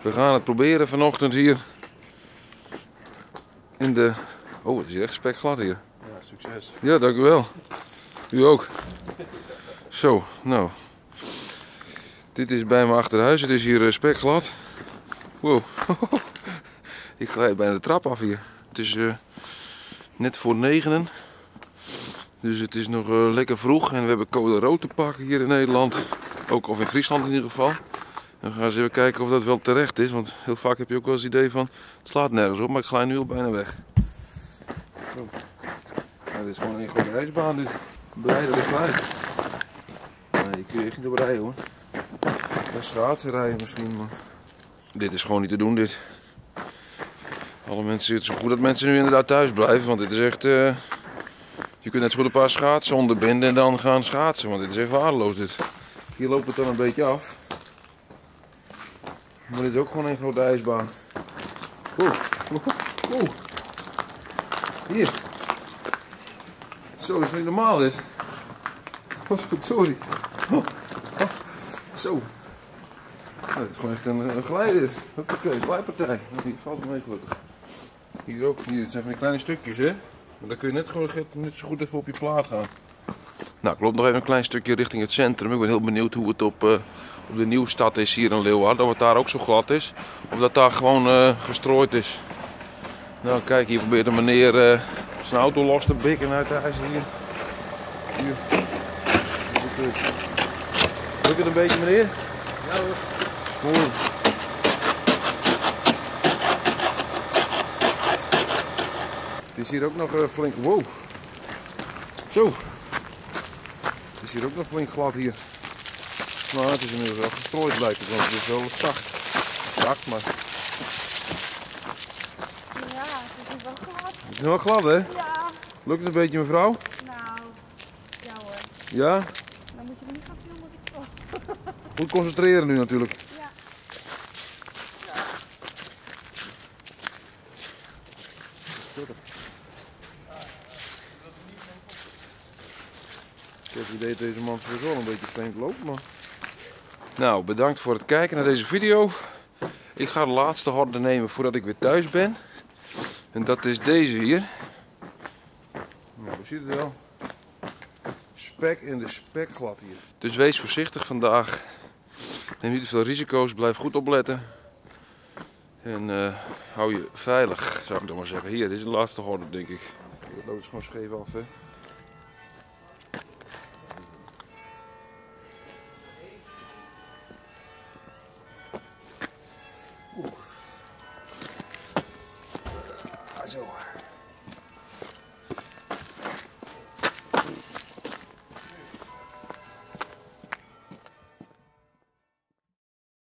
We gaan het proberen vanochtend hier in de... Oh, het is hier echt spekglad hier. Ja, succes. Ja, dank u wel. U ook. Zo, nou. Dit is bij me achter huis. Het is hier spekglad. Wow. Ik glijd bijna de trap af hier. Het is net voor 9. Dus het is nog lekker vroeg. En we hebben code rood te pakken hier in Nederland. Ook, of in Friesland in ieder geval. En we gaan eens even kijken of dat wel terecht is. Want heel vaak heb je ook wel eens het idee van... Het slaat nergens op, maar ik glij nu al bijna weg. Zo. Ja, dit is gewoon een grote ijsbaan. Dit bereiden ligt bij. Nee, hier kun je echt niet op rijden hoor. Ja, schaatsen rijden misschien, maar... Dit is gewoon niet te doen, dit. Alle mensen, het is goed dat mensen nu inderdaad thuis blijven, want dit is echt... Je kunt net zo goed een paar schaatsen onderbinden en dan gaan schaatsen, want dit is echt waardeloos dit. Hier loopt het dan een beetje af. Maar dit is ook gewoon een grote ijsbaan. Oeh, oeh. Hier. Zo is het niet normaal dit. Wat verdorie. Zo. Nou, dit is gewoon echt een glijder. Hoppakee, glijpartij. Hier valt het mee gelukkig. Hier ook. Hier, het zijn van die kleine stukjes hè. Maar dan kun je net zo goed even op je plaat gaan. Nou, ik loop nog even een klein stukje richting het centrum. Ik ben heel benieuwd hoe het op de Nieuwstad is hier in Leeuwarden. Of het daar ook zo glad is. Of dat daar gewoon gestrooid is. Nou kijk, hier probeert een meneer zijn auto los te bikken uit de ijs hier. Hier. Lukt het een beetje meneer? Ja hoor. Mooi. Het is hier ook nog flink... Wow. Zo. Het is hier ook nog flink glad hier. Maar het is inmiddels wel gestrooid blijkt het, want het is wel zacht. Zacht, maar... Ja, het is wel glad. Het is wel glad hè? Ja. Lukt het een beetje mevrouw? Nou, ja hoor. Ja? Dan moet je me niet gaan filmen als ik val. Goed concentreren nu natuurlijk. Ja. Ik heb het idee dat deze man sowieso al een beetje vreemd loopt, maar... Nou, bedankt voor het kijken naar deze video. Ik ga de laatste horde nemen voordat ik weer thuis ben. En dat is deze hier. Nou, je ziet het wel. Spek in de spekglad hier. Dus wees voorzichtig vandaag. Neem niet te veel risico's, blijf goed opletten. En hou je veilig, zou ik dan maar zeggen. Hier, dit is de laatste horde, denk ik. Dat loopt dus gewoon scheef af, hè. Zo.